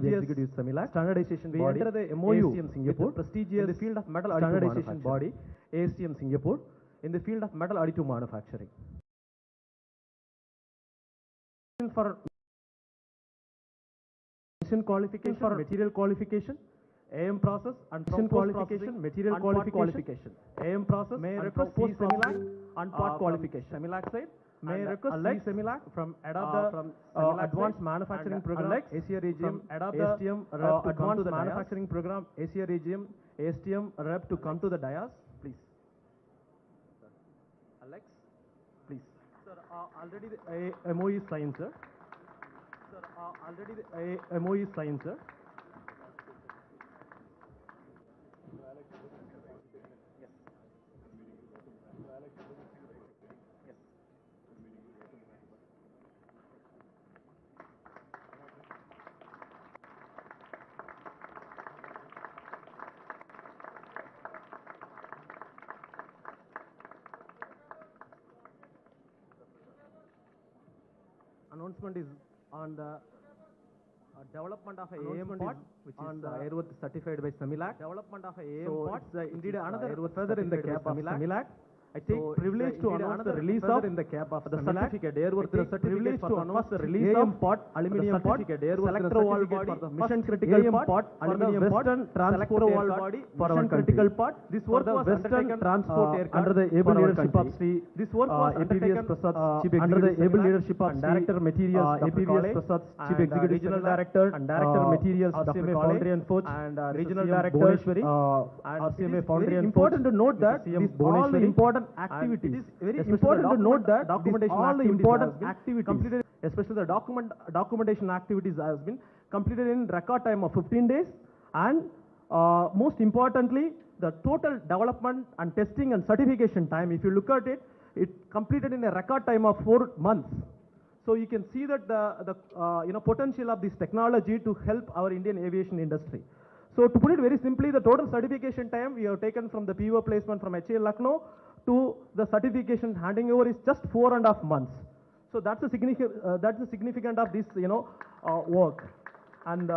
Executive Semilac standardization body. We enter the MOU ASTM Singapore, prestigious in the field of metal standardization body ASTM Singapore in the field of metal additive manufacturing. For mission qualification, for material qualification, AM process and post qualification, material qualification, AM process, may request post Semilac and part qualification. Semilac side may request Semilac from adopt the advanced manufacturing program ASIA regime, adopt the ASTM rep to advanced manufacturing program ASIA regime, ASTM rep to come to the dais, please. Alex, please. Sir, already the MOE is signed, sir. Sir, already the MOE is signed, sir. Announcement is on the development of a AM pot, which is airworthy certified by Semilac. Development of a AM pot. So indeed another further in the cap of Semilac. I take privilege to announce the release of in the cap of the certificate airworthy privilege to announce the release of pot aluminium pot selector wall body for the mission critical pot aluminium pot transport wall body for our critical pot. This work was undertaken transport aircraft under the able leadership of Sri. This work was undertaken under the able leadership of Director Materials APVS Prasad, Chief Executive Regional Director and Director Materials Dr. Foundry and Forge and Regional Director Boneshwari and RCMA Foundry and Forge. Important to note that all the important activities. It is very important to note that all the important activities completed, especially the documentation activities has been completed in record time of 15 days, and most importantly, the total development and testing and certification time, if you look at it, it completed in a record time of 4 months. So you can see that the potential of this technology to help our Indian aviation industry. So to put it very simply, the total certification time we have taken from the PO placement from HAL Lucknow to the certification handing over is just 4.5 months. So that's the significant of this work. And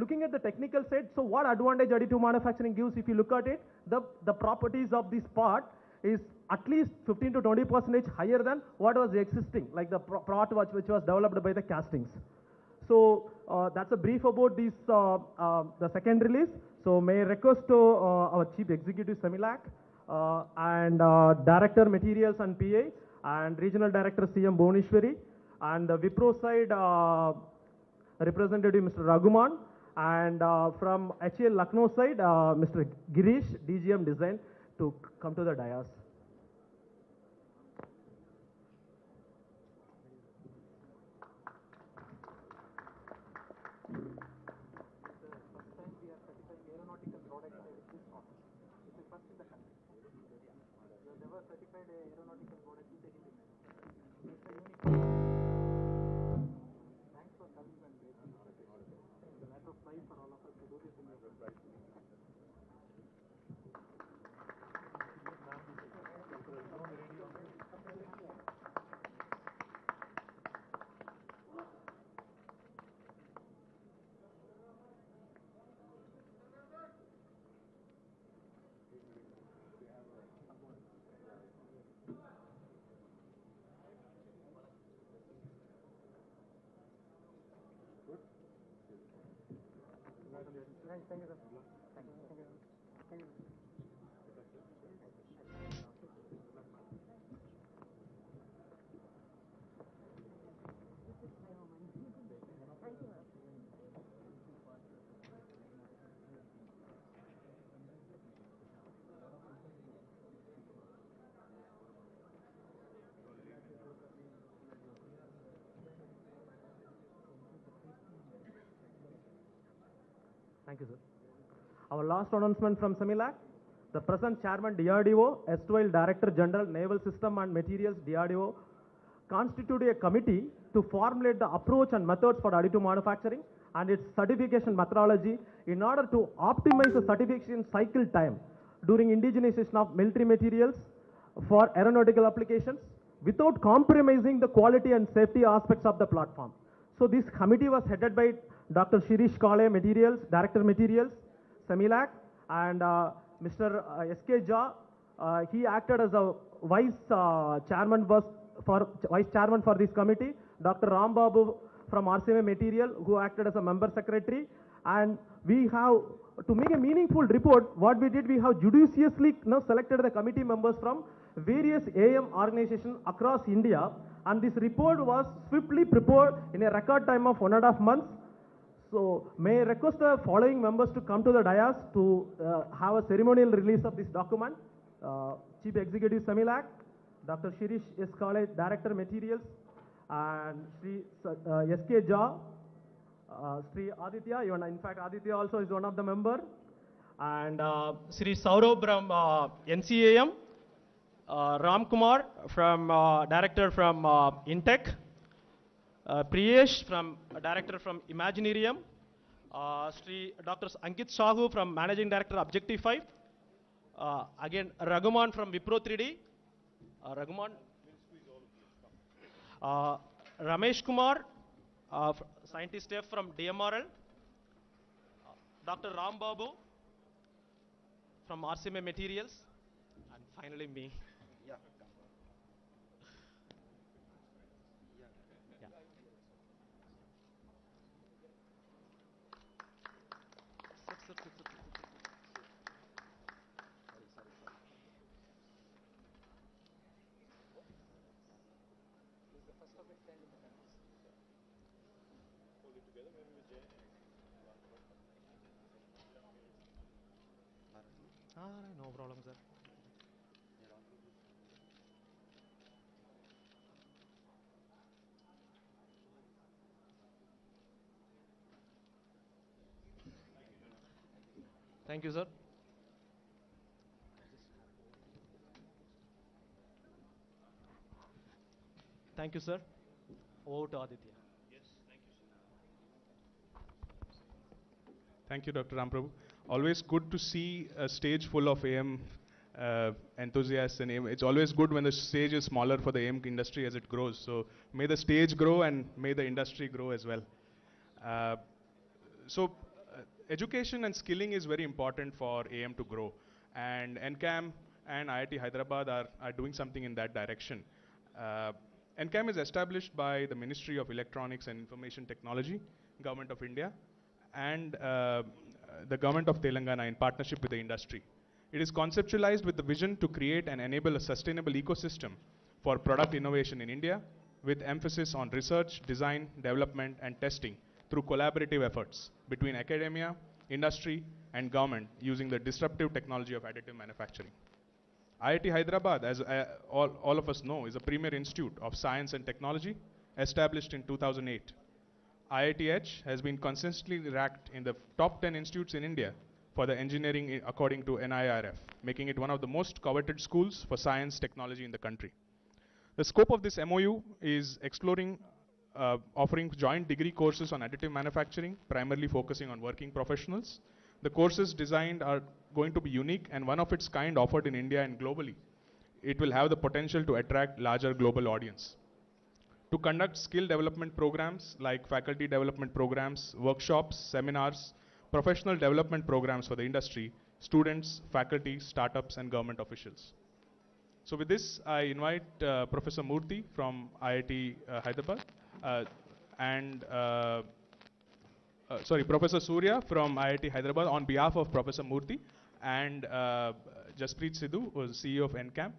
looking at the technical side, so what advantage additive manufacturing gives, if you look at it, the properties of this part is at least 15 to 20% higher than what was existing, like the part which was developed by the castings. So that's a brief about this, the second release. So may I request to our Chief Executive Semilac and Director Materials and PA and Regional Director CM Boneshwari and the Wipro side representative Mr. Raghuman and from HAL Lucknow side Mr. Girish DGM Design to come to the dais. Thank you, sir. Thank you. Thank you. Thank you, sir. Our last announcement from Semilac, the present Chairman DRDO, erstwhile Director General Naval System and Materials DRDO, constituted a committee to formulate the approach and methods for additive manufacturing and its certification methodology in order to optimize the certification cycle time during indigenization of military materials for aeronautical applications without compromising the quality and safety aspects of the platform. So this committee was headed by Dr. Shirish Kale, Materials, Director Materials, Semilac, and Mr. S.K. Jha. He acted as a chairman vice chairman for this committee. Dr. Ram Babu from RCMA Material, who acted as a member secretary. And we have, to make a meaningful report, what we did, we have judiciously selected the committee members from various AM organizations across India. And this report was swiftly prepared in a record time of 1.5 months. So may I request the following members to come to the dais to have a ceremonial release of this document. Chief Executive Semilac, Dr. Shirish S. Kale, Director Materials, and Sri S.K. Jha, Sri Aditya, even in fact Aditya also is one of the member, and Sri Saurabh from NCAM, Ram Kumar from Director from AMTech, Priyesh from Director from Imaginarium, Sri Dr. Ankit Sahu from Managing Director Objectify, again Raghuman from Wipro 3D, Raghuman, Ramesh Kumar, scientist staff from DMRL, Dr. Ram Babu from RCMA Materials, and finally me. Yeah. No problem, sir. Thank you, sir. Thank you, sir. Over to Aditya. Thank you, Dr. Ramprabhu. Always good to see a stage full of AM enthusiasts and AM. It's always good when the stage is smaller for the AM industry as it grows. So may the stage grow and may the industry grow as well. So education and skilling is very important for AM to grow. And NCAM and IIT Hyderabad are doing something in that direction. NCAM is established by the Ministry of Electronics and Information Technology, Government of India, and the Government of Telangana in partnership with the industry. It is conceptualized with the vision to create and enable a sustainable ecosystem for product innovation in India, with emphasis on research, design, development, and testing through collaborative efforts between academia, industry, and government using the disruptive technology of additive manufacturing. IIT Hyderabad, as all of us know, is a premier institute of science and technology established in 2008. IITH has been consistently ranked in the top 10 institutes in India for the engineering according to NIRF, making it one of the most coveted schools for science technology in the country. The scope of this MOU is exploring offering joint degree courses on additive manufacturing, primarily focusing on working professionals. The courses designed are going to be unique and one of its kind offered in India and globally. It will have the potential to attract larger global audience. To conduct skill development programs like faculty development programs, workshops, seminars, professional development programs for the industry, students, faculty, startups, and government officials. So with this, I invite Professor Murthy from IIT Hyderabad Professor Surya from IIT Hyderabad on behalf of Professor Murthy and Jaspreet Sidhu, who is CEO of NCAM,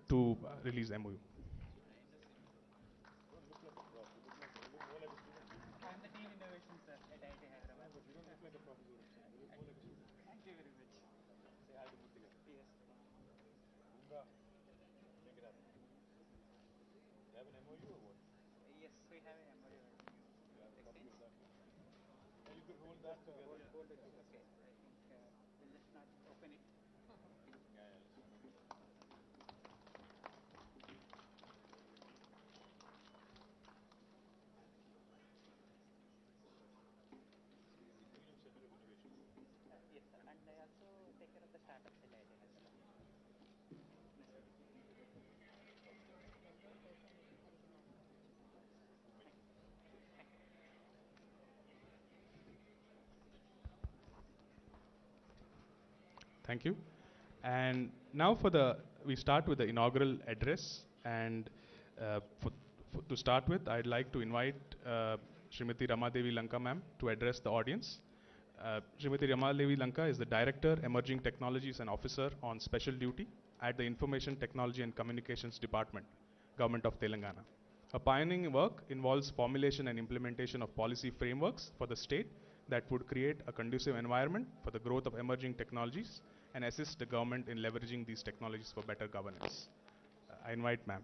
to release MOU. Thank you. And now we start with the inaugural address. And to start with, I'd like to invite Srimati Ramadevi Lanka ma'am to address the audience. Srimati Ramadevi Lanka is the Director, Emerging Technologies and Officer on Special Duty at the Information Technology and Communications Department, Government of Telangana. Her pioneering work involves formulation and implementation of policy frameworks for the state that would create a conducive environment for the growth of emerging technologies and assist the government in leveraging these technologies for better governance. I invite ma'am.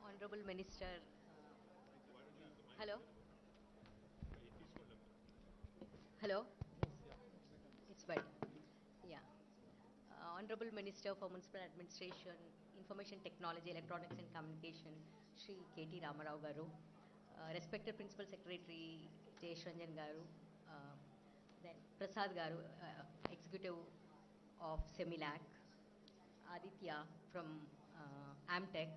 Honorable Minister, hello? Hello? It's better. Yeah. Honorable Minister for Municipal Administration, Information Technology, Electronics and Communication, Shri K.T. Ramarao Garu, respected Principal Secretary Jayesh Ranjan Garu, then Prasad Garu, Executive of Semilac, Aditya from AMTech,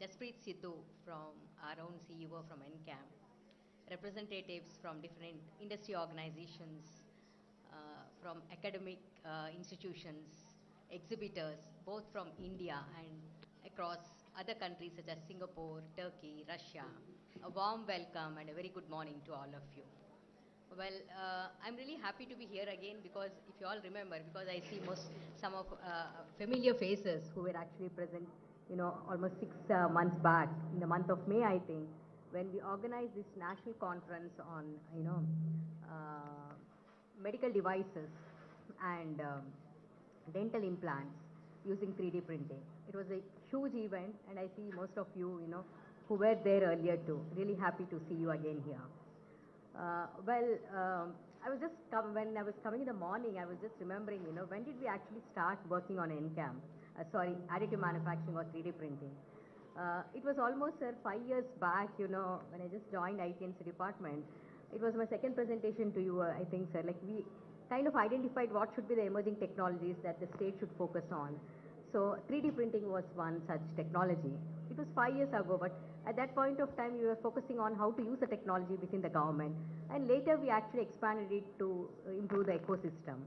Jaspreet Sidhu from our own CEO from NCAM, representatives from different industry organizations, from academic institutions, exhibitors, both from India and across other countries such as Singapore, Turkey, Russia. A warm welcome and a very good morning to all of you. Well, I'm really happy to be here again because if you all remember, because I see some of familiar faces who were actually present, almost 6 months back, in the month of May, I think, when we organized this national conference on, medical devices and dental implants using 3D printing. It was a huge event, and I see most of you, who were there earlier too. Really happy to see you again here. I was just when I was coming in the morning, I was just remembering, when did we actually start working on NCAM? Additive manufacturing or 3D printing. It was almost 5 years back, when I just joined ITNC department. It was my second presentation to you, I think, sir. Like, we kind of identified what should be the emerging technologies that the state should focus on. So 3D printing was one such technology. It was 5 years ago, but at that point of time, we were focusing on how to use the technology within the government. And later, we actually expanded it to improve the ecosystem.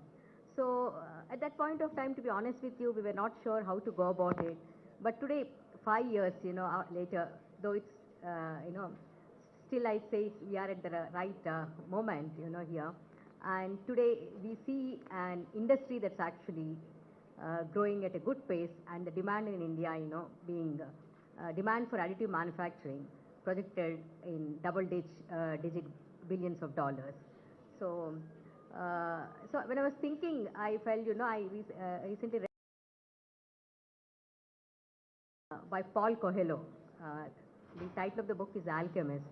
So at that point of time, to be honest with you, we were not sure how to go about it. But today, 5 years, later, though it's, still I'd say we are at the right moment, here. And today, we see an industry that's actually growing at a good pace, and the demand in India, being demand for additive manufacturing projected in double-digit billions of dollars. So, so when I was thinking, I felt, I recently read by Paul Coelho. The title of the book is Alchemist,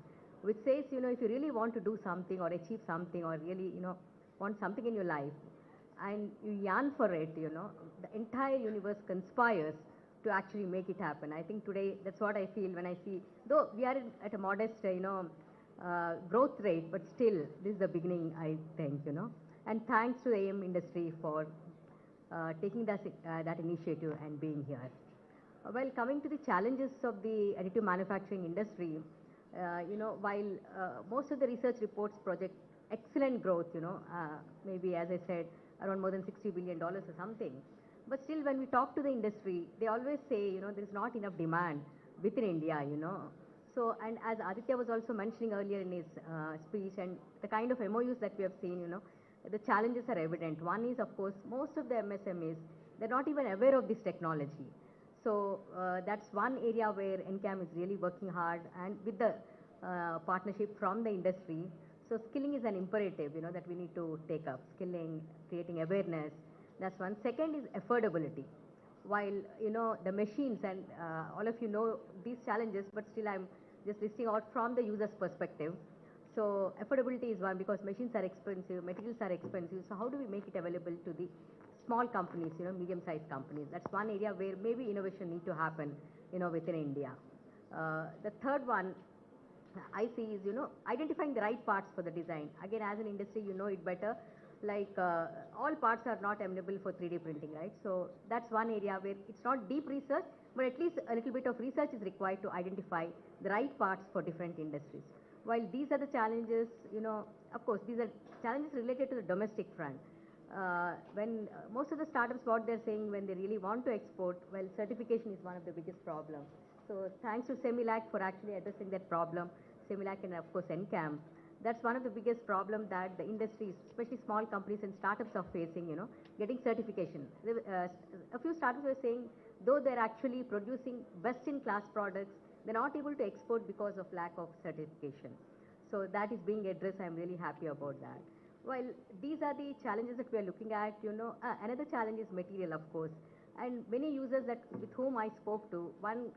which says, if you really want to do something or achieve something or really, want something in your life, and you yearn for it, the entire universe conspires to actually make it happen. I think today, that's what I feel when I see, though we are at a modest, growth rate, but still, this is the beginning, I think, And thanks to the AM industry for taking that initiative and being here. Well, coming to the challenges of the additive manufacturing industry, while most of the research reports project excellent growth, maybe as I said, around more than $60 billion or something. But still, when we talk to the industry, they always say, there is not enough demand within India, So, and as Aditya was also mentioning earlier in his speech, and the kind of MOUs that we have seen, the challenges are evident. One is, of course, most of the MSMEs, they're not even aware of this technology. So that's one area where NCAM is really working hard, and with the partnership from the industry. So skilling is an imperative, that we need to take up. Skilling, creating awareness, that's one. Second is affordability. While, the machines, and all of you know these challenges, but still I'm just listing out from the user's perspective. So affordability is one, because machines are expensive, materials are expensive. So how do we make it available to the small companies, medium-sized companies? That's one area where maybe innovation need to happen, within India. The third one I see is, identifying the right parts for the design. Again, as an industry, you know it better. like all parts are not amenable for 3D printing, right? So that's one area where it's not deep research, but at least a little bit of research is required to identify the right parts for different industries. While these are the challenges, of course, these are challenges related to the domestic front. When most of the startups, what they're saying when they really want to export, well, certification is one of the biggest problems. So thanks to Semilac for actually addressing that problem, Semilac and of course NCAM. That's one of the biggest problems that the industries, especially small companies and startups are facing, getting certification. A few startups were saying, though they're actually producing best-in-class products, they're not able to export because of lack of certification. So that is being addressed. I'm really happy about that. Well, these are the challenges that we are looking at, another challenge is material, of course. And many users with whom I spoke to, one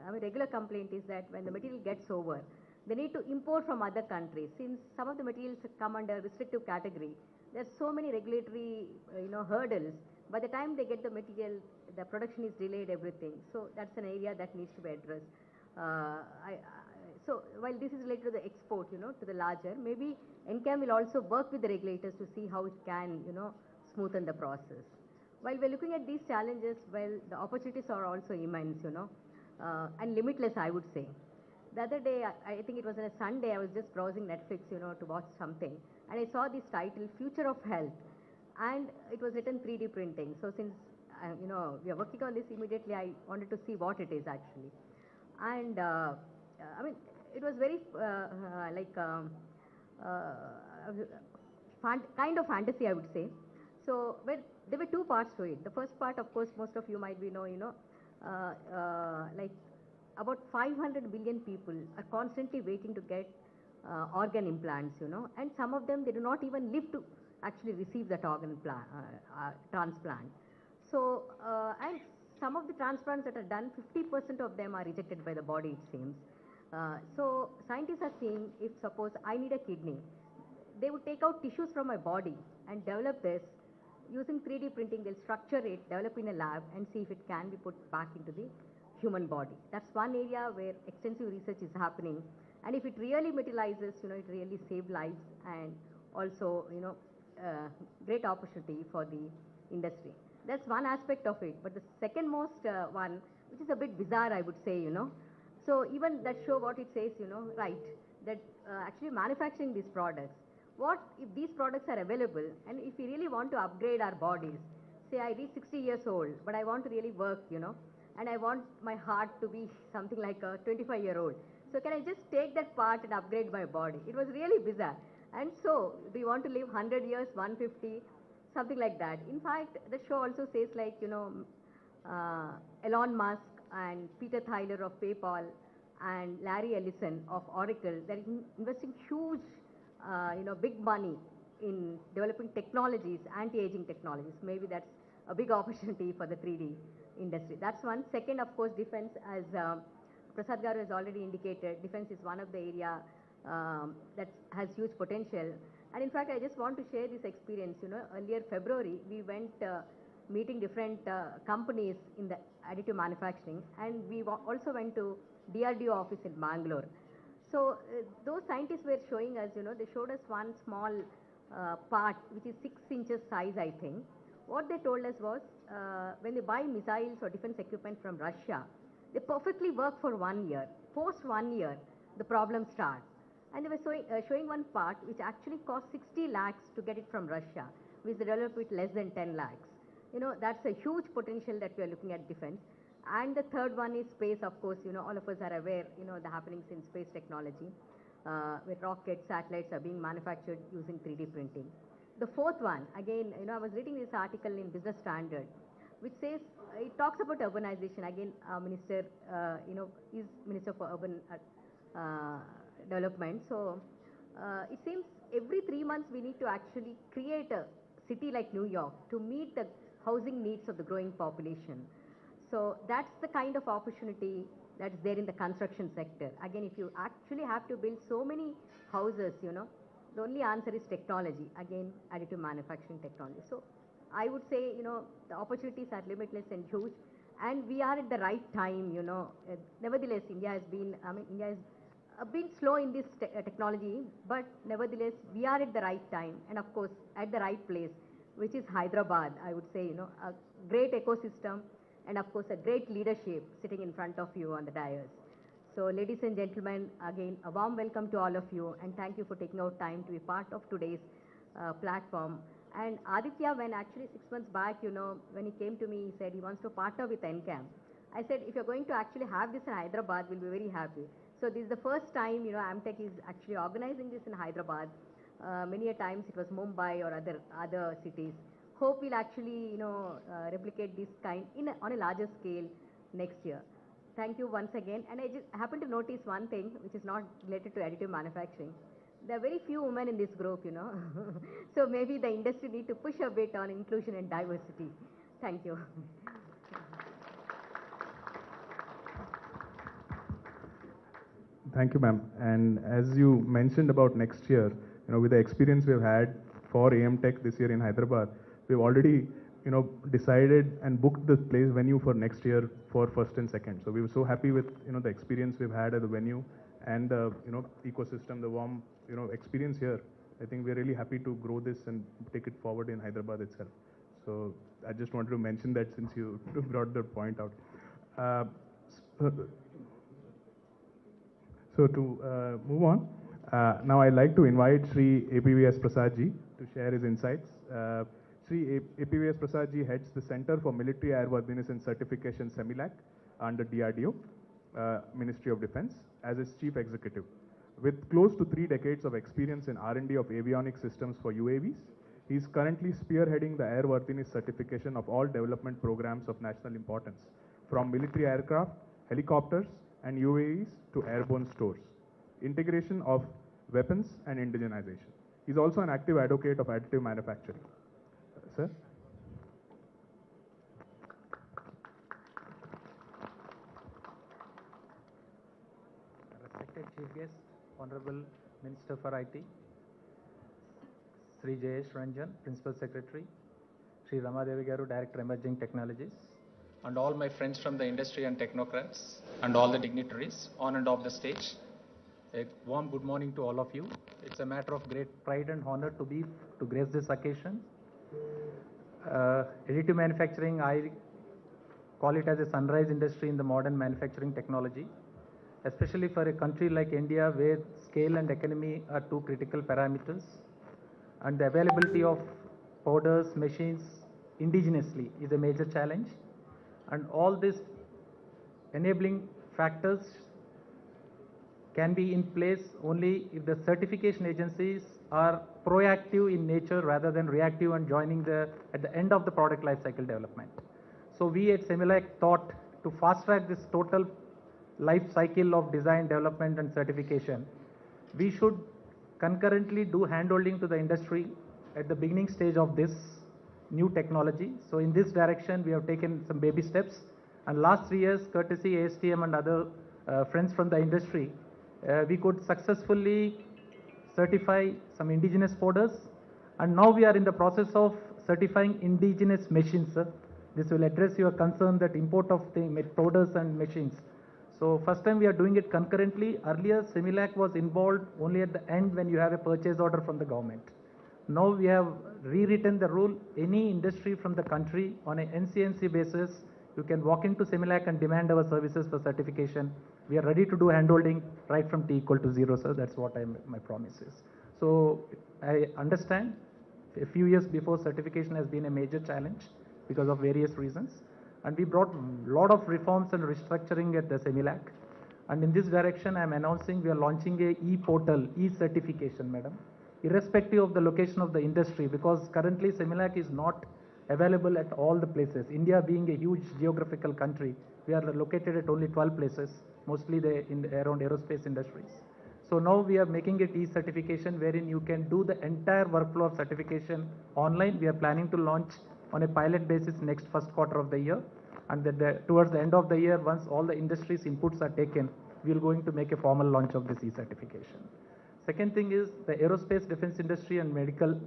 regular complaint is that when the material gets over, they need to import from other countries. Since some of the materials come under restrictive category, there's so many regulatory, hurdles. By the time they get the material, the production is delayed, everything. So that's an area that needs to be addressed. So while this is related to the export, to the larger, maybe NCAM will also work with the regulators to see how it can, smoothen the process. While we're looking at these challenges, well, the opportunities are also immense, and limitless, I would say. The other day, I think it was on a Sunday, I was just browsing Netflix, to watch something, and I saw this title, Future of Health, and it was written 3D printing. So since, we are working on this immediately, I wanted to see what it is actually. And, I mean, it was very, kind of fantasy, I would say. So, but there were two parts to it. The first part, of course, most of you might be like about 500 billion people are constantly waiting to get organ implants, and some of them, they do not even live to actually receive that organ transplant. So, and some of the transplants that are done, 50% of them are rejected by the body, it seems. So scientists are saying, if suppose I need a kidney, they would take out tissues from my body and develop this. Using 3D printing, they'll structure it, develop in a lab, and see if it can be put back into the human body. That's one area where extensive research is happening. And if it really materializes, it really saves lives and also, great opportunity for the industry. That's one aspect of it. But the second most one, which is a bit bizarre, I would say, So even that show what it says, right, that actually manufacturing these products, what if these products are available and if we really want to upgrade our bodies, say I reach 60 years old, but I want to really work, and I want my heart to be something like a 25-year-old. So can I just take that part and upgrade my body? It was really bizarre. And so, do you want to live 100 years, 150, something like that? In fact, the show also says like, Elon Musk and Peter Thiler of PayPal and Larry Ellison of Oracle, they're investing huge, big money in developing technologies, anti-aging technologies. Maybe that's a big opportunity for the 3D industry. That's one. Second, of course, defense, as Prasad Garu has already indicated, defense is one of the area that has huge potential. And in fact, I just want to share this experience. Earlier February, we went meeting different companies in the additive manufacturing, and we also went to DRDO office in Bangalore. So those scientists were showing us, they showed us one small part, which is 6 inches size, I think. What they told us was, when they buy missiles or defense equipment from Russia, they perfectly work for 1 year. Post 1 year, the problem starts. And they were showing one part which actually cost 60 lakhs to get it from Russia, which they developed with less than 10 lakhs. That's a huge potential that we are looking at defense. And the third one is space, of course, all of us are aware, the happenings in space technology, where rockets, satellites are being manufactured using 3D printing. The fourth one, again, I was reading this article in Business Standard, which says, it talks about urbanization. Again, Minister, is Minister for Urban Development. So it seems every 3 months we need to actually create a city like New York to meet the housing needs of the growing population. So that's the kind of opportunity that's there in the construction sector. Again, if you actually have to build so many houses, the only answer is technology. Again, additive manufacturing technology. So I would say, the opportunities are limitless and huge, and we are at the right time, Nevertheless, India has been, India is been slow in this technology, but nevertheless, we are at the right time and of course at the right place, which is Hyderabad. I would say, a great ecosystem and of course a great leadership sitting in front of you on the dais. So ladies and gentlemen, again, a warm welcome to all of you and thank you for taking out time to be part of today's platform. And Aditya, when actually 6 months back, when he came to me, he said he wants to partner with NCAM. I said, if you're going to actually have this in Hyderabad, we'll be very happy. So this is the first time, AMTech is actually organizing this in Hyderabad. Many a times it was Mumbai or other cities. Hope we'll actually, replicate this kind on a larger scale next year. Thank you once again. And I just happened to notice one thing, which is not related to additive manufacturing. There are very few women in this group, So maybe the industry need to push a bit on inclusion and diversity. Thank you. Thank you, ma'am. And as you mentioned about next year, with the experience we've had for AMTech this year in Hyderabad, we've already, decided and booked the place venue for next year for first and second. So we were so happy with, the experience we've had at the venue and the, ecosystem, the warm, experience here. I think we're really happy to grow this and take it forward in Hyderabad itself. So I just wanted to mention that since you brought the point out. So to move on, now I'd like to invite Sri APVS Prasad ji to share his insights. Sri APVS Prasad ji heads the Center for Military Airworthiness and Certification CEMILAC under DRDO, Ministry of Defense, as its chief executive. With close to 3 decades of experience in R&D of avionics systems for UAVs, he is currently spearheading the airworthiness certification of all development programs of national importance, from military aircraft, helicopters, and UAVs to airborne stores, integration of weapons and indigenization. He is also an active advocate of additive manufacturing. Sir? Respected Chief Guest, Honorable Minister for IT, Sri Jayesh Ranjan, Principal Secretary, Sri Ramadevi Garu, Director Emerging Technologies, and all my friends from the industry and technocrats, and all the dignitaries on and off the stage. A warm good morning to all of you. It's a matter of great pride and honor to grace this occasion. Additive manufacturing, I call it as a sunrise industry in the modern manufacturing technology, especially for a country like India where scale and economy are two critical parameters, and the availability of powders, machines indigenously is a major challenge. And all these enabling factors can be in place only if the certification agencies are proactive in nature rather than reactive and joining at the end of the product life cycle development. So we at CEMILAC thought to fast track this total life cycle of design, development and certification, we should concurrently do handholding to the industry at the beginning stage of this new technology. So in this direction, we have taken some baby steps. And last 3 years, courtesy ASTM and other friends from the industry, we could successfully certify some indigenous powders. And now we are in the process of certifying indigenous machines, sir. This will address your concern that import of the powders and machines. So first time we are doing it concurrently. Earlier, CEMILAC was involved only at the end when you have a purchase order from the government. Now we have rewritten the rule. Any industry from the country on a NCNC basis, you can walk into CEMILAC and demand our services for certification. We are ready to do handholding right from T equal to 0, sir. That's what my promise is. So I understand a few years before, certification has been a major challenge because of various reasons. And we brought a lot of reforms and restructuring at the CEMILAC. And in this direction, I am announcing we are launching a e-portal, e-certification, madam, irrespective of the location of the industry, because currently CEMILAC is not available at all the places. India being a huge geographical country, we are located at only 12 places, mostly around aerospace industries. So now we are making it e-certification wherein you can do the entire workflow of certification online. We are planning to launch on a pilot basis next first quarter of the year. And then towards the end of the year, once all the industry's inputs are taken, we are going to make a formal launch of this e-certification. Second thing is the aerospace, defense industry and medical.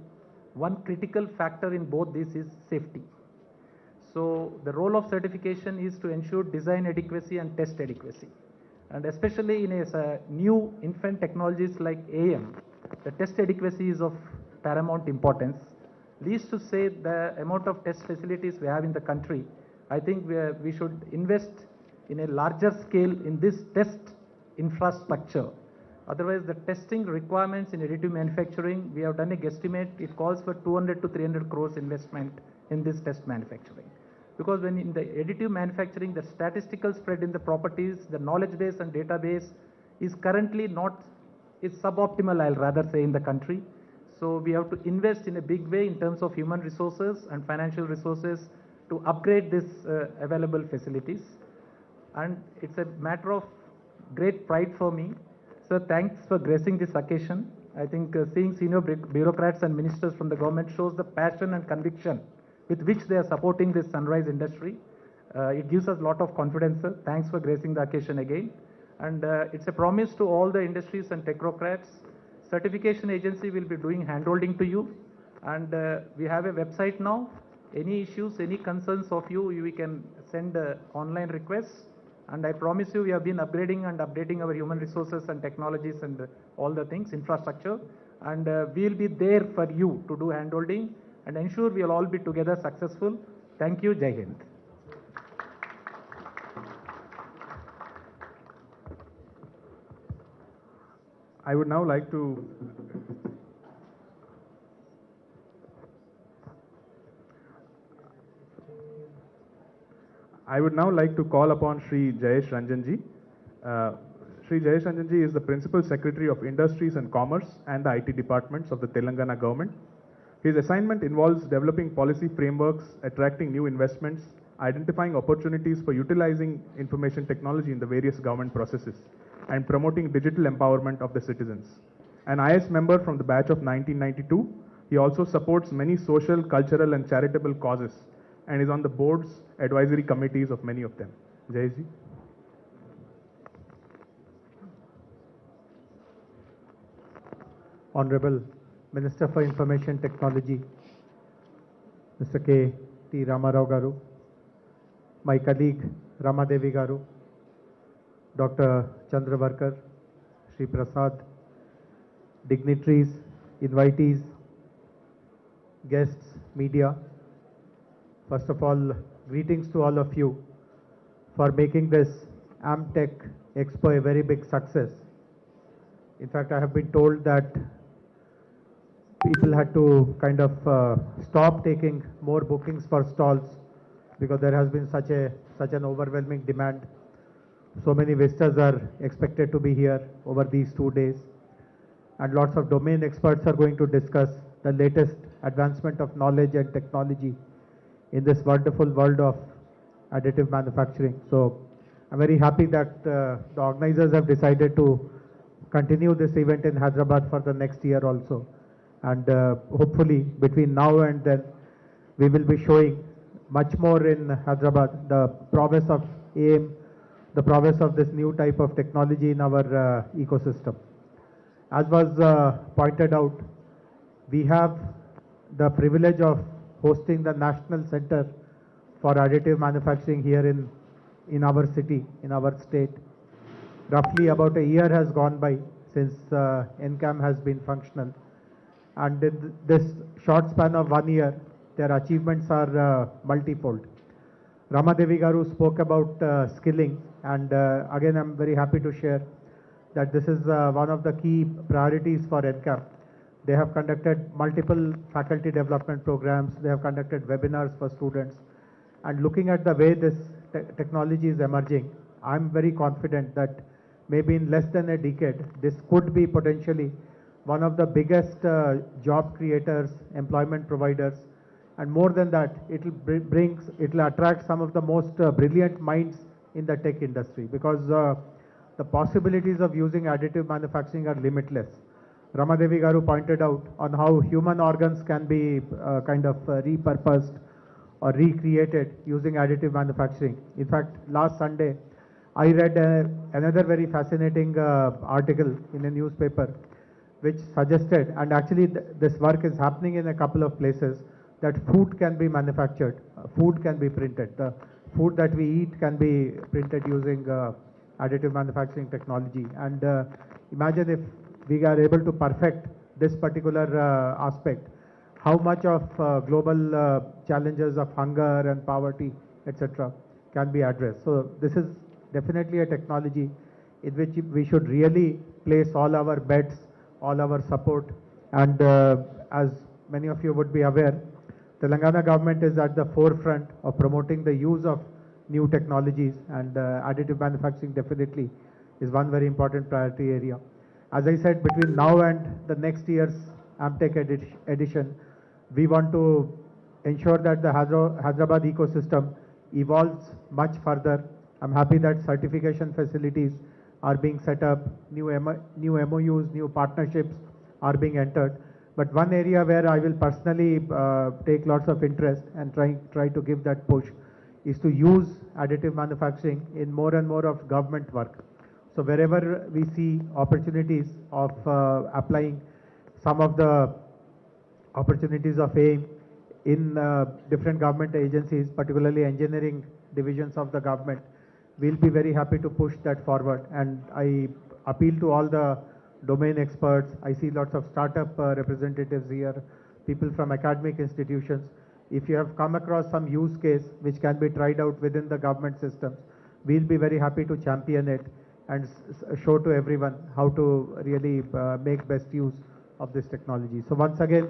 One critical factor in both these is safety. So the role of certification is to ensure design adequacy and test adequacy. And especially in a new infant technologies like AM, the test adequacy is of paramount importance. Least to say the amount of test facilities we have in the country, I think we should invest in a larger scale in this test infrastructure. Otherwise, the testing requirements in additive manufacturing, we have done a guesstimate, it calls for 200 to 300 crores investment in this test manufacturing. Because when in the additive manufacturing, the statistical spread in the properties, the knowledge base and database is currently not, is suboptimal, I'll rather say, in the country. So we have to invest in a big way in terms of human resources and financial resources to upgrade this available facilities. And it's a matter of great pride for me. Sir, thanks for gracing this occasion. I think seeing senior bureaucrats and ministers from the government shows the passion and conviction with which they are supporting this sunrise industry. It gives us a lot of confidence, sir. Thanks for gracing the occasion again. And it's a promise to all the industries and technocrats. Certification agency will be doing handholding to you. And we have a website now. Any issues, any concerns of you, we can send online requests. And I promise you, we have been upgrading and updating our human resources and technologies and all the things, infrastructure. And we'll be there for you to do handholding and ensure we'll all be together successful. Thank you. Jai Hind. I would now like to call upon Shri Jayesh Ranjanji. Shri Jayesh Ranjanji is the Principal Secretary of Industries and Commerce and the IT departments of the Telangana government. His assignment involves developing policy frameworks, attracting new investments, identifying opportunities for utilizing information technology in the various government processes, and promoting digital empowerment of the citizens. An IS member from the batch of 1992, he also supports many social, cultural and charitable causes and is on the boards, advisory committees of many of them. Jayji. Honorable Minister for Information Technology, Mr. K. T. Ramarao Garu, my colleague Ramadevi Garu, Dr. Chandravarkar, Sri Prasad, dignitaries, invitees, guests, media. First of all, greetings to all of you for making this AMTech Expo a very big success. In fact, I have been told that people had to kind of stop taking more bookings for stalls because there has been such an overwhelming demand. So many visitors are expected to be here over these 2 days, and lots of domain experts are going to discuss the latest advancement of knowledge and technology in this wonderful world of additive manufacturing. So I'm very happy that the organizers have decided to continue this event in Hyderabad for the next year also. And hopefully between now and then we will be showing much more in Hyderabad, the prowess of AIM, the prowess of this new type of technology in our ecosystem. As was pointed out, we have the privilege of hosting the National Center for Additive Manufacturing here in our city, in our state. Roughly about a year has gone by since NCAM has been functional. And in this short span of 1 year, their achievements are multifold. Ramadevi Garu spoke about skilling, and again I'm very happy to share that this is one of the key priorities for NCAM. They have conducted multiple faculty development programs, they have conducted webinars for students, and looking at the way this technology is emerging, I'm very confident that maybe in less than a decade, this could be potentially one of the biggest job creators, employment providers, and more than that, it will attract some of the most brilliant minds in the tech industry, because the possibilities of using additive manufacturing are limitless. Ramadevi Garu pointed out on how human organs can be kind of repurposed or recreated using additive manufacturing. In fact, last Sunday, I read another very fascinating article in a newspaper which suggested, and actually this work is happening in a couple of places, that food can be manufactured, food can be printed. The food that we eat can be printed using additive manufacturing technology. And imagine if we are able to perfect this particular aspect, how much of global challenges of hunger and poverty, etc., can be addressed. So this is definitely a technology in which we should really place all our bets, all our support. And as many of you would be aware, Telangana government is at the forefront of promoting the use of new technologies, and additive manufacturing definitely is one very important priority area. As I said, between now and the next year's AMTech edition, we want to ensure that the Hyderabad ecosystem evolves much further. I'm happy that certification facilities are being set up, new MOUs, new partnerships are being entered. But one area where I will personally take lots of interest and try to give that push is to use additive manufacturing in more and more of government work. So wherever we see opportunities of applying some of the opportunities of AIM in different government agencies, particularly engineering divisions of the government, we'll be very happy to push that forward. And I appeal to all the domain experts. I see lots of startup representatives here, people from academic institutions. If you have come across some use case which can be tried out within the government systems, we'll be very happy to champion it and show to everyone how to really make best use of this technology. So once again,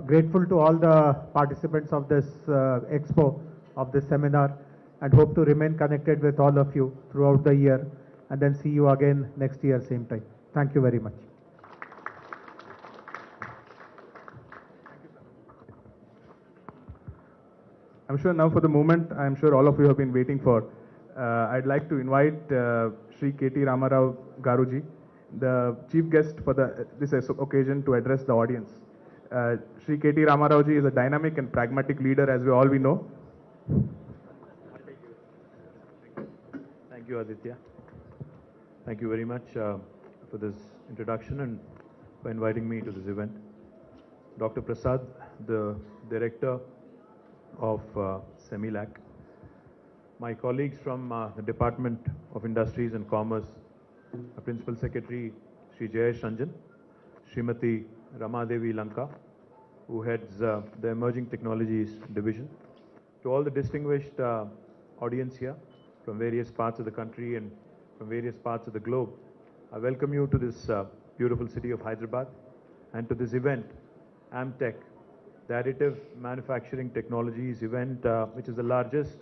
grateful to all the participants of this expo, of this seminar, and hope to remain connected with all of you throughout the year, and then see you again next year same time. Thank you very much. I'm sure now for the moment, I'm sure all of you have been waiting for. I'd like to invite Shri K.T. Ramarao Garuji, the chief guest for this occasion, to address the audience. Shri K.T. Ramarao ji is a dynamic and pragmatic leader, as we know. Thank you, Aditya. Thank you very much for this introduction and for inviting me to this event. Dr. Prasad, the director of CEMILAC, my colleagues from the Department of Industries and Commerce, Principal Secretary Sri Jayesh Ranjan, Srimati Ramadevi Lanka, who heads the Emerging Technologies Division, to all the distinguished audience here from various parts of the country and from various parts of the globe. I welcome you to this beautiful city of Hyderabad and to this event, AMTech, the Additive Manufacturing Technologies event, which is the largest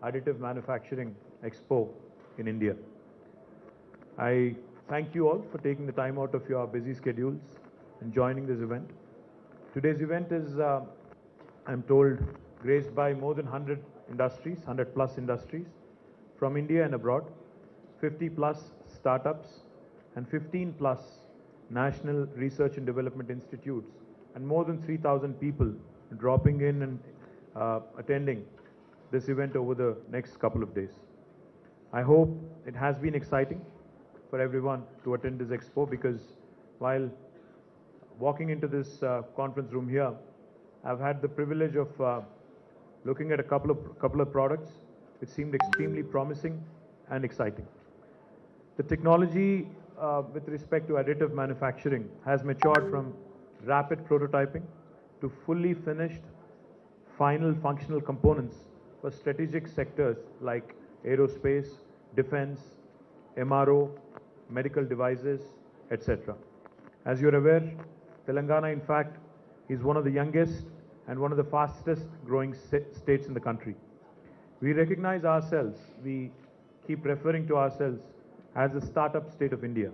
additive manufacturing expo in India. I thank you all for taking the time out of your busy schedules and joining this event. Today's event is, I'm told, graced by more than 100 industries, 100 plus industries from India and abroad, 50 plus startups, and 15 plus national research and development institutes, and more than 3,000 people dropping in and attending this event over the next couple of days. I hope it has been exciting for everyone to attend this expo, because while walking into this conference room here, I've had the privilege of looking at a couple of products which seemed extremely promising and exciting. The technology with respect to additive manufacturing has matured from rapid prototyping to fully finished final functional components for strategic sectors like aerospace, defense, MRO, medical devices, etc. As you're aware, Telangana, in fact, is one of the youngest and one of the fastest growing states in the country. We recognize ourselves, we keep referring to ourselves as the startup state of India.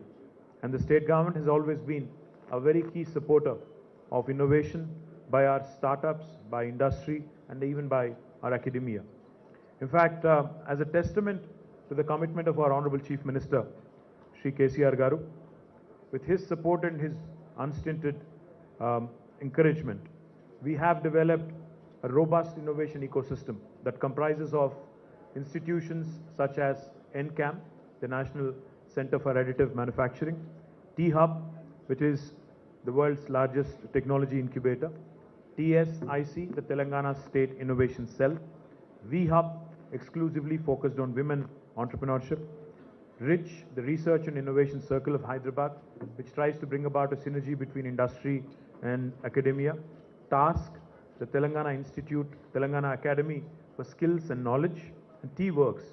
And the state government has always been a very key supporter of innovation by our startups, by industry, and even by our academia. In fact, as a testament to the commitment of our Honorable Chief Minister, Shri KCR Garu, with his support and his unstinted encouragement, we have developed a robust innovation ecosystem that comprises of institutions such as NCAM, the National Center for Additive Manufacturing, T-Hub, which is the world's largest technology incubator, TSIC, the Telangana State Innovation Cell, V-Hub, exclusively focused on women entrepreneurship, RIDGE, the Research and Innovation Circle of Hyderabad, which tries to bring about a synergy between industry and academia. TASK, the Telangana Institute, Telangana Academy for Skills and Knowledge, and T-Works,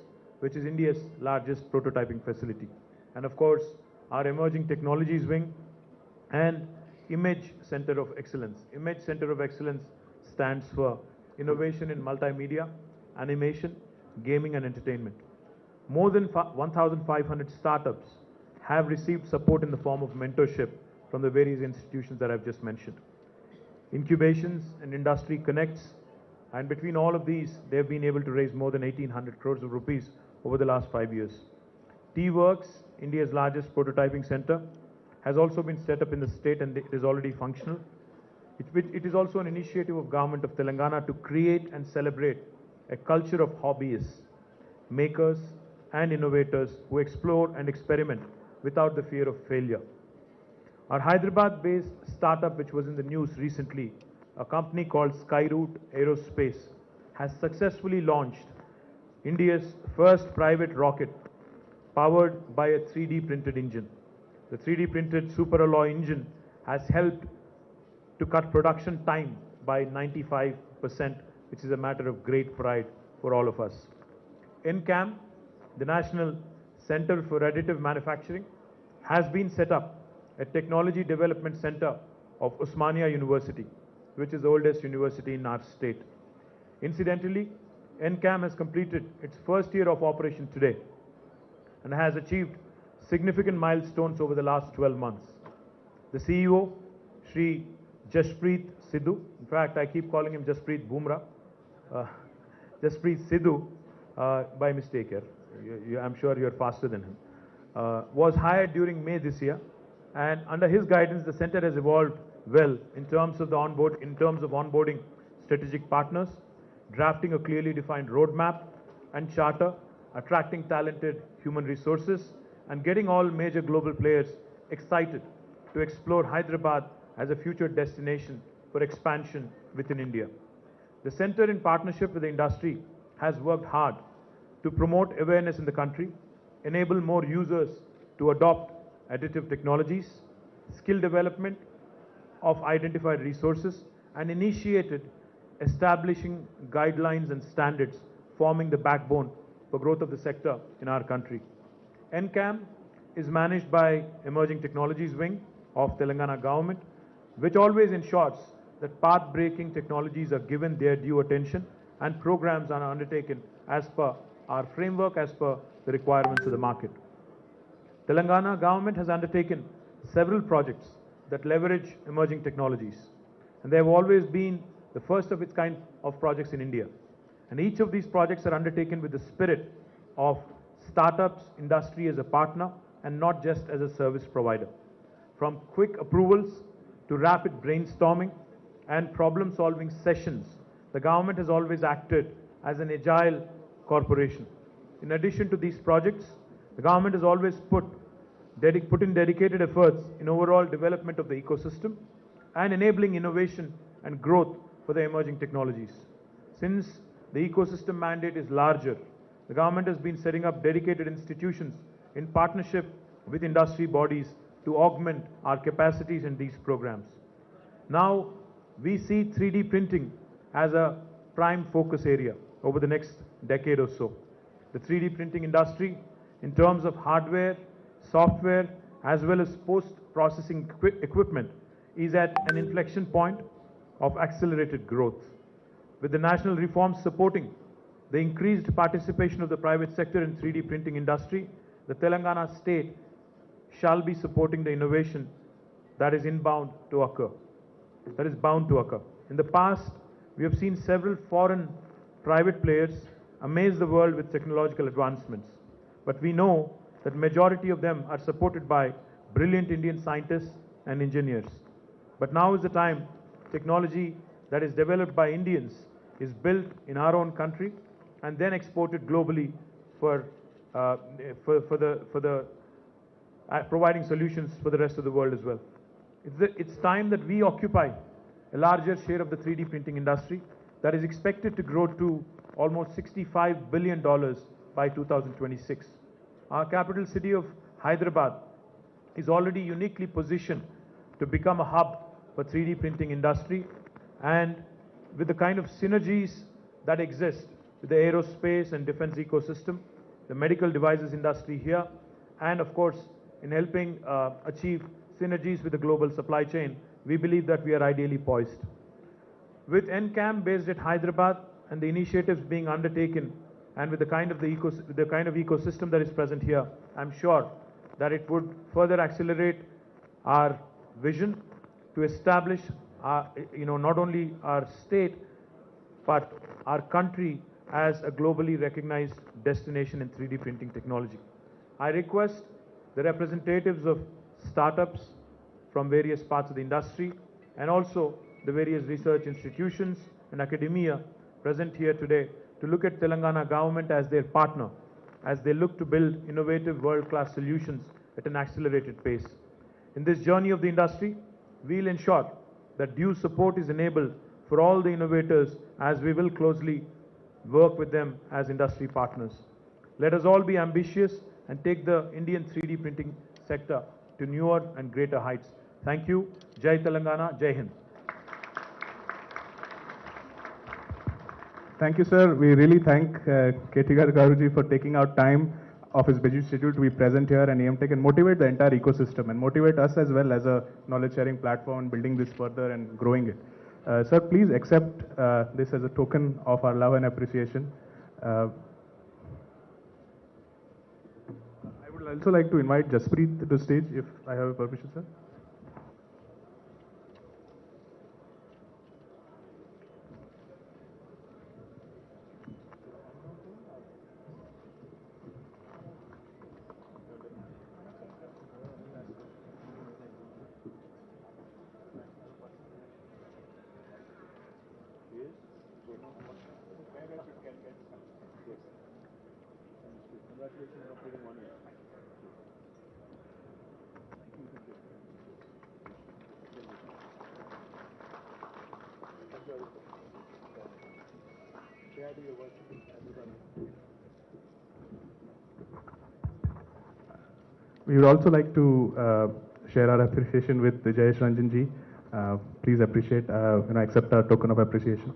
which is India's largest prototyping facility. And of course, our Emerging Technologies Wing and Image Center of Excellence. Image Center of Excellence stands for Innovation in Multimedia, Animation, Gaming and Entertainment. More than 1,500 startups have received support in the form of mentorship from the various institutions that I've just mentioned. Incubations and industry connects, and between all of these, they've been able to raise more than 1,800 crores of rupees over the last 5 years. T-Works, India's largest prototyping center, has also been set up in the state and it is already functional. It is also an initiative of Government of Telangana to create and celebrate a culture of hobbyists, makers and innovators who explore and experiment without the fear of failure. Our Hyderabad-based startup, which was in the news recently, a company called Skyroot Aerospace, has successfully launched India's first private rocket powered by a 3D printed engine. The 3D printed superalloy engine has helped to cut production time by 95%, which is a matter of great pride for all of us. NCAM, the National Center for Additive Manufacturing, has been set up a technology development center of Osmania University, which is the oldest university in our state. Incidentally, NCAM has completed its first year of operation today and has achieved significant milestones over the last 12 months. The CEO, Shri Jaspreet Sidhu, in fact, I keep calling him Jaspreet Bumrah, Jaspreet Sidhu, by mistake here. I'm sure you're faster than him. Was hired during May this year, and under his guidance, the center has evolved well in terms of onboarding strategic partners, drafting a clearly defined roadmap and charter, attracting talented human resources, and getting all major global players excited to explore Hyderabad as a future destination for expansion within India. The center, in partnership with the industry, has worked hard to promote awareness in the country, enable more users to adopt additive technologies, skill development of identified resources, and initiated establishing guidelines and standards forming the backbone for growth of the sector in our country. NCAM is managed by Emerging Technologies Wing of Telangana government, which always ensures that path-breaking technologies are given their due attention and programs are undertaken as per our framework, as per the requirements of the market. Telangana government has undertaken several projects that leverage emerging technologies, and they have always been the first of its kind of projects in India. And each of these projects are undertaken with the spirit of startups, industry as a partner, and not just as a service provider. From quick approvals to rapid brainstorming and problem-solving sessions, the government has always acted as an agile corporation. In addition to these projects, the government has always put in dedicated efforts in overall development of the ecosystem and enabling innovation and growth for the emerging technologies. Since the ecosystem mandate is larger, the government has been setting up dedicated institutions in partnership with industry bodies to augment our capacities in these programs. Now, we see 3D printing as a prime focus area over the next decade or so. The 3D printing industry, in terms of hardware, software, as well as post-processing equipment, is at an inflection point of accelerated growth. With the national reforms supporting the increased participation of the private sector in 3D printing industry, the Telangana state shall be supporting the innovation that is bound to occur. In the past, we have seen several foreign private players amaze the world with technological advancements, but we know that majority of them are supported by brilliant Indian scientists and engineers. But now is the time technology that is developed by Indians is built in our own country and then exported globally for providing solutions for the rest of the world as well. It's time that we occupy a larger share of the 3D printing industry that is expected to grow to almost $65 billion by 2026. our capital city of Hyderabad is already uniquely positioned to become a hub for 3D printing industry, and with the kind of synergies that exist with the aerospace and defense ecosystem, the medical devices industry here, and of course in helping achieve synergies with the global supply chain, we believe that we are ideally poised. With NCAM based at Hyderabad and the initiatives being undertaken, and with the kind of ecosystem that is present here, I'm sure that it would further accelerate our vision to establish not only our state but our country as a globally recognized destination in 3D printing technology. I request the representatives of startups from various parts of the industry and also the various research institutions and academia present here today to look at Telangana government as their partner as they look to build innovative world-class solutions at an accelerated pace. In this journey of the industry, we'll ensure that due support is enabled for all the innovators as we will closely work with them as industry partners. Let us all be ambitious and take the Indian 3D printing sector to newer and greater heights. Thank you. Jai Telangana, Jai Hind. Thank you, sir. We really thank K.T. Garuji for taking out time of his busy schedule to be present here and AMTech and motivate the entire ecosystem and motivate us as well as a knowledge sharing platform and building this further and growing it. Sir, please accept this as a token of our love and appreciation. I would also like to invite Jaspreet to the stage if I have a permission, sir. We would also like to share our appreciation with Jayesh Ranjan ji. Please appreciate, accept our token of appreciation.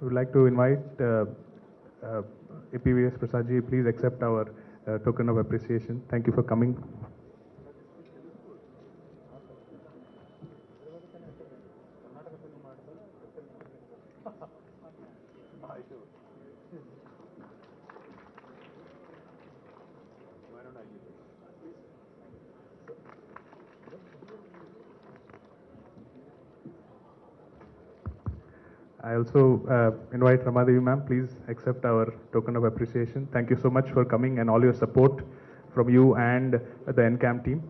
We would like to invite APVS Prasad ji, please accept our token of appreciation. Thank you for coming. I also invite Ramadevi ma'am, please accept our token of appreciation. Thank you so much for coming and all your support from you and the NCAM team.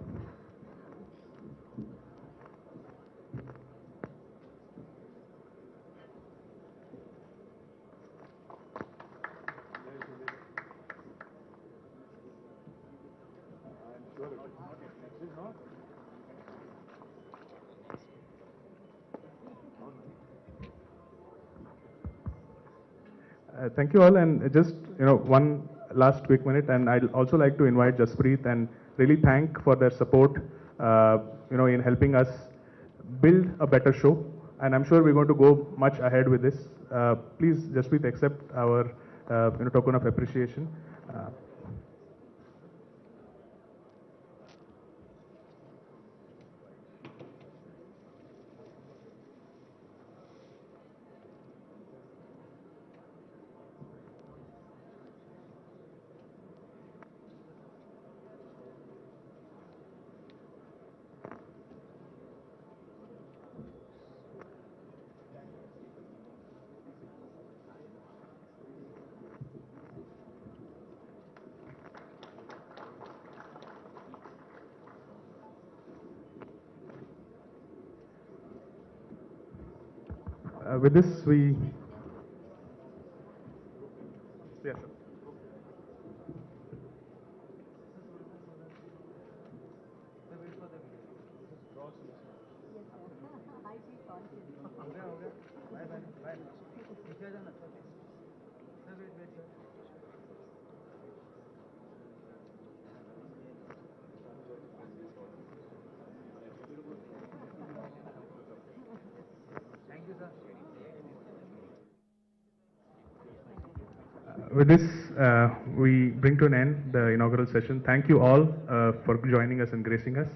Thank you all, and just one last quick minute, and I'd also like to invite Jaspreet and really thank for their support, in helping us build a better show, and I'm sure we're going to go much ahead with this. Please, Jaspreet, accept our token of appreciation. With this, we Yeah, sure. With this, we bring to an end the inaugural session. Thank you all for joining us and gracing us.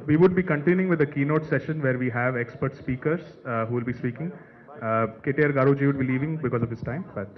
We would be continuing with the keynote session where we have expert speakers who will be speaking. KTR Garuji would be leaving because of his time, but